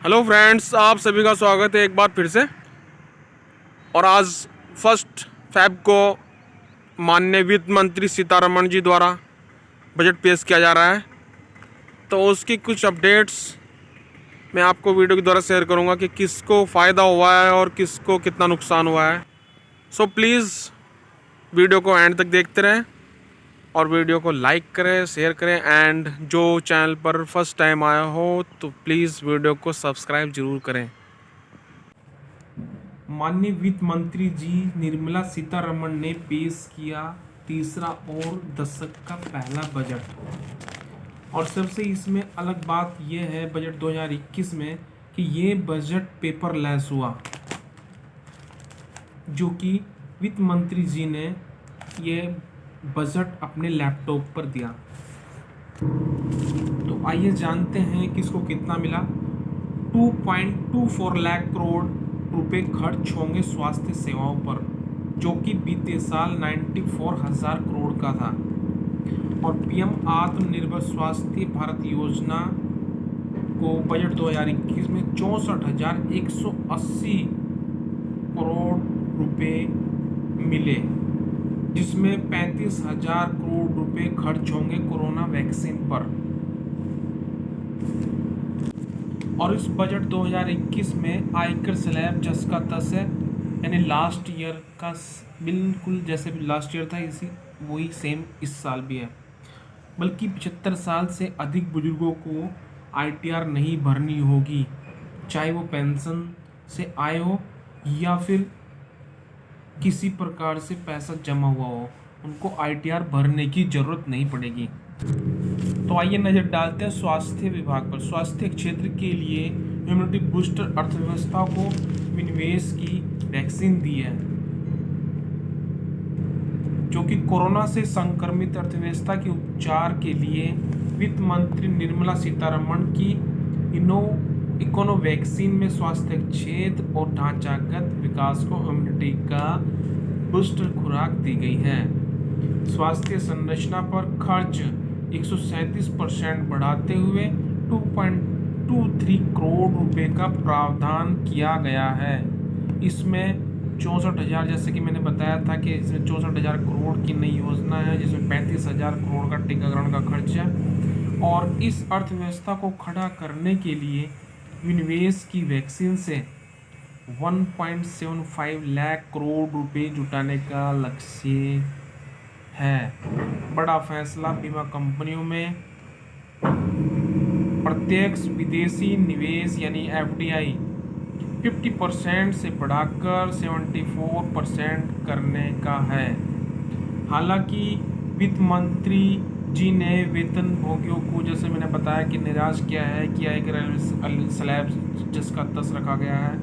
Hello friends, आप सभी का स्वागत है एक बार फिर से। और आज 1 फरवरी को माननीय वित्त मंत्री सीतारमण जी द्वारा बजट पेश किया जा रहा है, तो उसकी कुछ अपडेट्स मैं आपको वीडियो के द्वारा शेयर करूंगा कि किसको फ़ायदा हुआ है और किसको कितना नुकसान हुआ है। सो प्लीज़ वीडियो को एंड तक देखते रहें और वीडियो को लाइक करें, शेयर करें, एंड जो चैनल पर फर्स्ट टाइम आया हो तो प्लीज़ वीडियो को सब्सक्राइब ज़रूर करें। माननीय वित्त मंत्री जी निर्मला सीतारमण ने पेश किया तीसरा और दशक का पहला बजट। और सबसे इसमें अलग बात यह है बजट 2021 में कि ये बजट पेपरलेस हुआ, जो कि वित्त मंत्री जी ने ये बजट अपने लैपटॉप पर दिया। तो आइए जानते हैं कि इसको कितना मिला। 2.24 लाख करोड़ रुपए खर्च होंगे स्वास्थ्य सेवाओं पर, जो कि बीते साल 94,000 करोड़ का था। और पीएम आत्मनिर्भर स्वास्थ्य भारत योजना को बजट 2021 में 64,180 करोड़ रुपए मिले, जिसमें 35,000 करोड़ रुपए खर्च होंगे कोरोना वैक्सीन पर। और इस बजट 2021 में आयकर स्लैब जसका तस है, यानी लास्ट ईयर का बिल्कुल जैसे भी लास्ट ईयर था इसी वही सेम इस साल भी है। बल्कि 75 साल से अधिक बुजुर्गों को आईटीआर नहीं भरनी होगी, चाहे वो पेंशन से आए हो या फिर किसी प्रकार से पैसा जमा हुआ हो, उनको आईटीआर भरने की जरूरत नहीं पड़ेगी। तो आइए नजर डालते हैं स्वास्थ्य विभाग पर। स्वास्थ्य क्षेत्र के लिए इम्यूनिटी बूस्टर अर्थव्यवस्था को विनिवेश की वैक्सीन दी है, जो कि कोरोना से संक्रमित अर्थव्यवस्था के उपचार के लिए वित्त मंत्री निर्मला सीतारमण की इकोनो वैक्सीन में स्वास्थ्य क्षेत्र और ढांचागत विकास को इम्यूनिटी का बूस्टर खुराक दी गई है। स्वास्थ्य संरचना पर खर्च 137% बढ़ाते हुए 2.23 करोड़ रुपए का प्रावधान किया गया है। इसमें 64,000, जैसे कि मैंने बताया था कि इसमें 64,000 करोड़ की नई योजना है, जिसमें 35,000 करोड़ का टीकाकरण का खर्च है। और इस अर्थव्यवस्था को खड़ा करने के लिए विनिवेश की वैक्सीन से 1.75 लाख करोड़ रुपए जुटाने का लक्ष्य है। बड़ा फैसला, बीमा कंपनियों में प्रत्यक्ष विदेशी निवेश यानी एफडीआई 50% से बढ़ाकर 74% करने का है। हालांकि वित्त मंत्री जी ने वेतन भोगियों को, जैसे मैंने बताया, कि निराश किया है कि आयकर स्लैब जिसका तस रखा गया है।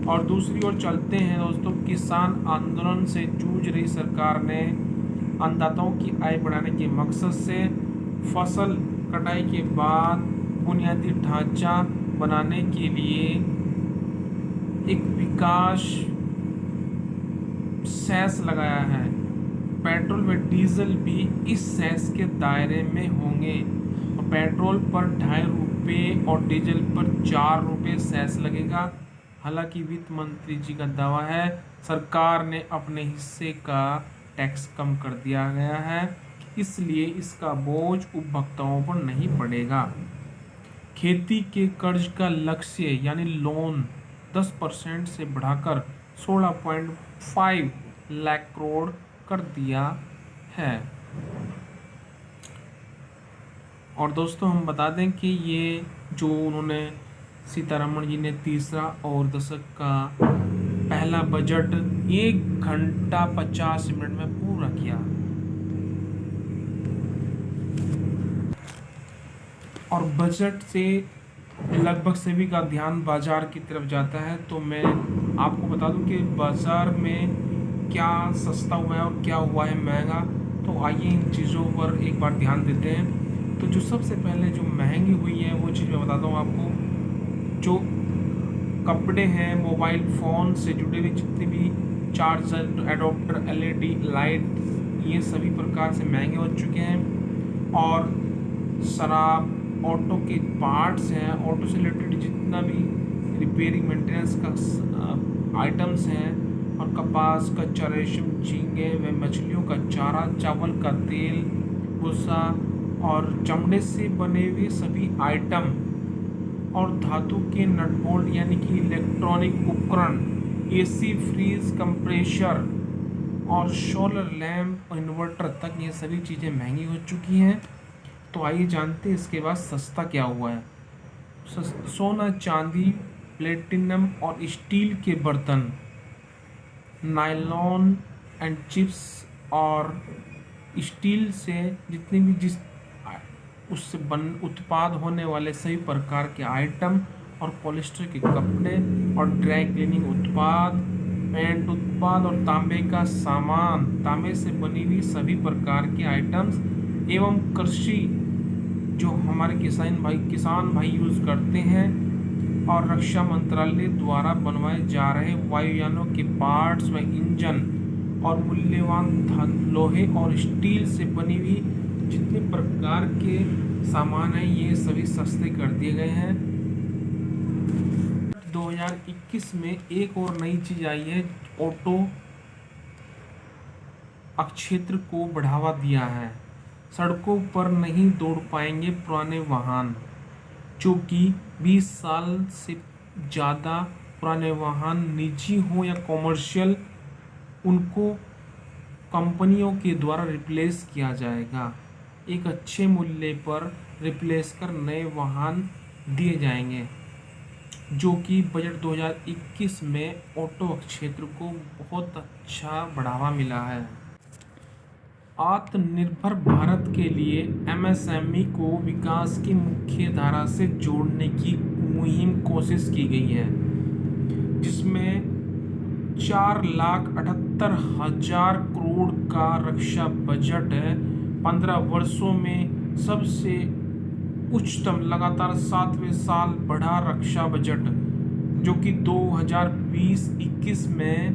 और दूसरी ओर चलते हैं दोस्तों, किसान आंदोलन से जूझ रही सरकार ने अन्नदाताओं की आय बढ़ाने के मकसद से फसल कटाई के बाद बुनियादी ढांचा बनाने के लिए एक विकास सेस लगाया है। पेट्रोल व डीजल भी इस सेस के दायरे में होंगे। और पेट्रोल पर 2.5 रुपये और डीजल पर 4 रुपये सेस लगेगा। हालांकि वित्त मंत्री जी का दावा है सरकार ने अपने हिस्से का टैक्स कम कर दिया गया है, इसलिए इसका बोझ उपभोक्ताओं पर नहीं पड़ेगा। खेती के कर्ज का लक्ष्य यानी लोन 10% से बढ़ाकर 16.5 लाख करोड़ कर दिया है। और दोस्तों हम बता दें कि ये जो उन्होंने सीतारमण जी ने तीसरा और दशक का पहला बजट 1 घंटा 50 मिनट में पूरा किया। और बजट से लगभग सभी का ध्यान बाजार की तरफ जाता है। तो मैं आपको बता दूं कि बाजार में क्या सस्ता हुआ है और क्या हुआ है महंगा। तो आइए इन चीज़ों पर एक बार ध्यान देते हैं। तो जो सबसे पहले जो महंगी हुई है वो चीज़ मैं बताता हूँ आपको। जो कपड़े हैं, मोबाइल फ़ोन से जुड़े हुए जितने भी चार्जर, एडोप्टर, एलईडी लाइट, ये सभी प्रकार से महंगे हो चुके हैं। और शराब, ऑटो के पार्ट्स हैं, ऑटो से रिलेटेड जितना भी का आइटम्स हैं और कपास, कच्चा रेशम, झींगे व मछलियों का चारा, चावल का तेल, भूसा और चमड़े से बने हुए सभी आइटम और धातु के नट बोल्ट यानी कि इलेक्ट्रॉनिक उपकरण, एसी, फ्रीज, कंप्रेशर और सोलर लैंप, इन्वर्टर तक ये सभी चीज़ें महंगी हो चुकी हैं। तो आइए जानते हैं इसके बाद सस्ता क्या हुआ है। सोना, चांदी, प्लेटिनम और स्टील के बर्तन, नायलॉन एंड चिप्स और स्टील से जितने भी उससे उत्पाद होने वाले सभी प्रकार के आइटम और पॉलिस्टर के कपड़े और ड्राई क्लीनिंग उत्पाद, पेंट उत्पाद और तांबे का सामान, तांबे से बनी हुई सभी प्रकार के आइटम्स एवं कृषि जो हमारे किसान भाई यूज़ करते हैं और रक्षा मंत्रालय द्वारा बनवाए जा रहे वायुयानों के पार्ट्स व इंजन और मूल्यवान लोहे और स्टील से बनी हुई जितने प्रकार के सामान हैं ये सभी सस्ते कर दिए गए हैं। 2021 में एक और नई चीज़ आई है, ऑटो क्षेत्र को बढ़ावा दिया है। सड़कों पर नहीं दौड़ पाएंगे पुराने वाहन, जो कि 20 साल से ज़्यादा पुराने वाहन निजी हो या कॉमर्शियल, उनको कंपनियों के द्वारा रिप्लेस किया जाएगा। एक अच्छे मूल्य पर रिप्लेस कर नए वाहन दिए जाएंगे, जो कि बजट 2021 में ऑटो क्षेत्र को बहुत अच्छा बढ़ावा मिला है। आत्मनिर्भर भारत के लिए एमएसएमई को विकास की मुख्य धारा से जोड़ने की मुहिम कोशिश की गई है, जिसमें 4,78,000 करोड़ का रक्षा बजट है। 15 वर्षों में सबसे उच्चतम लगातार 7वें साल बढ़ा रक्षा बजट, जो कि 2020-21 में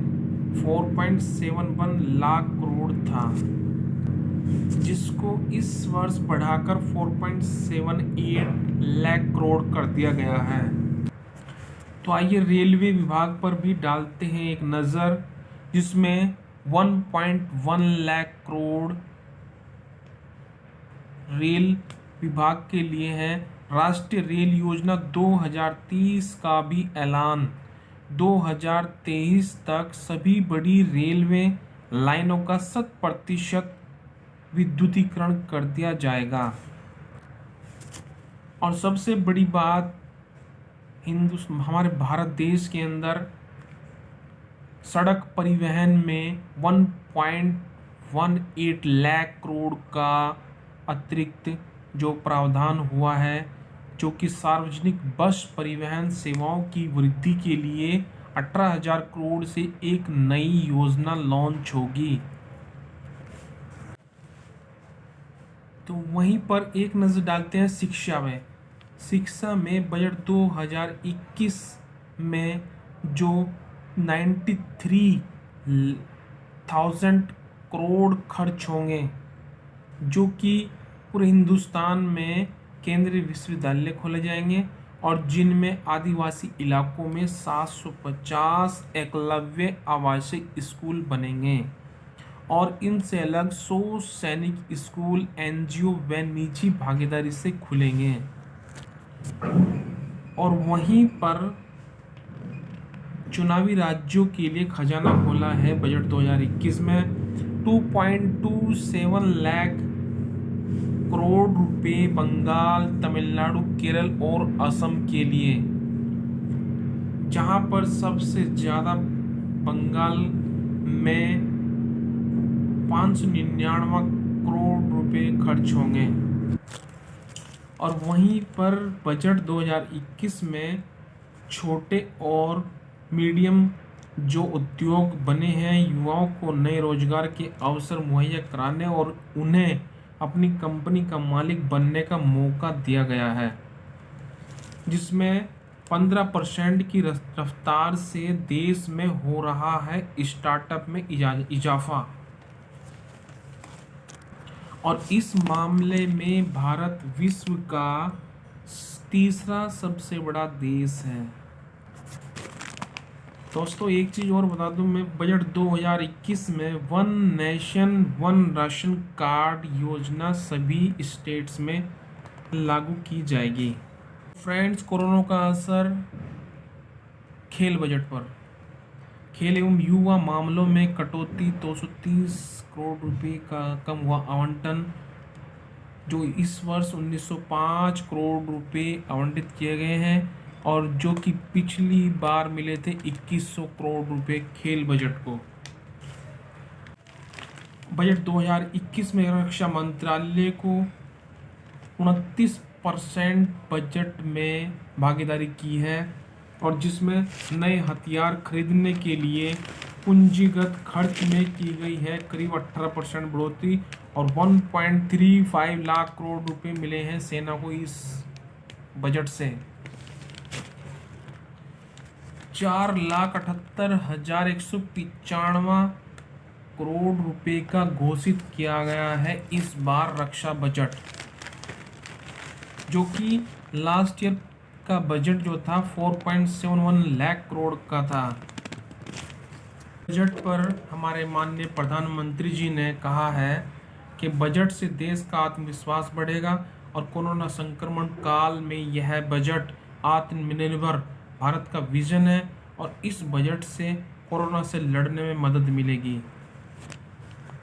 4.71 लाख करोड़ था, जिसको इस वर्ष बढ़ाकर 4.78 लाख करोड़ कर दिया गया है। तो आइए रेलवे विभाग पर भी डालते हैं एक नज़र, जिसमें 1.1 लाख करोड़ रेल विभाग के लिए है। राष्ट्रीय रेल योजना 2030 का भी ऐलान, 2023 तक सभी बड़ी रेलवे लाइनों का 100% विद्युतीकरण कर दिया जाएगा। और सबसे बड़ी बात, हमारे भारत देश के अंदर सड़क परिवहन में 1.18 लाख करोड़ का अतिरिक्त जो प्रावधान हुआ है, जो कि सार्वजनिक बस परिवहन सेवाओं की वृद्धि के लिए 18,000 करोड़ से एक नई योजना लॉन्च होगी। तो वहीं पर एक नज़र डालते हैं शिक्षा में बजट 2021 में जो 93,000 करोड़ खर्च होंगे, जो कि पूरे हिंदुस्तान में केंद्रीय विश्वविद्यालय खोले जाएंगे और जिनमें आदिवासी इलाकों में 750 एकलव्य आवासीय स्कूल बनेंगे और इनसे अलग 100 सैनिक स्कूल एनजीओ व निजी भागीदारी से खुलेंगे। और वहीं पर चुनावी राज्यों के लिए खजाना खोला है बजट 2021 में 2.27 लाख करोड़ रुपए बंगाल, तमिलनाडु, केरल और असम के लिए, जहां पर सबसे ज़्यादा बंगाल में 599 करोड़ रुपए खर्च होंगे। और वहीं पर बजट 2021 में छोटे और मीडियम जो उद्योग बने हैं, युवाओं को नए रोजगार के अवसर मुहैया कराने और उन्हें अपनी कंपनी का मालिक बनने का मौका दिया गया है, जिसमें 15% की रफ्तार से देश में हो रहा है स्टार्टअप में इजाफा। और इस मामले में भारत विश्व का तीसरा सबसे बड़ा देश है। दोस्तों एक चीज़ और बता दूं मैं, बजट 2021 में one nation one ration card योजना सभी स्टेट्स में लागू की जाएगी। फ्रेंड्स, कोरोना का असर खेल बजट पर। खेल एवं युवा मामलों में कटौती, 230 करोड़ रुपए का कम हुआ आवंटन। जो इस वर्ष 1905 करोड़ रुपए आवंटित किए गए हैं और जो कि पिछली बार मिले थे 2100 करोड़ रुपए खेल बजट को। बजट 2021 में रक्षा मंत्रालय को 29% बजट में भागीदारी की है और जिसमें नए हथियार खरीदने के लिए पूंजीगत खर्च में की गई है करीब 18% बढ़ोतरी और 1.35 लाख करोड़ रुपए मिले हैं सेना को इस बजट से। 4,78,195 करोड़ रुपए का घोषित किया गया है इस बार रक्षा बजट, जो कि लास्ट ईयर का बजट जो था 4.71 लाख करोड़ का था। बजट पर हमारे माननीय प्रधानमंत्री जी ने कहा है कि बजट से देश का आत्मविश्वास बढ़ेगा और कोरोना संक्रमण काल में यह बजट आत्मनिर्भर भारत का विजन है और इस बजट से कोरोना से लड़ने में मदद मिलेगी।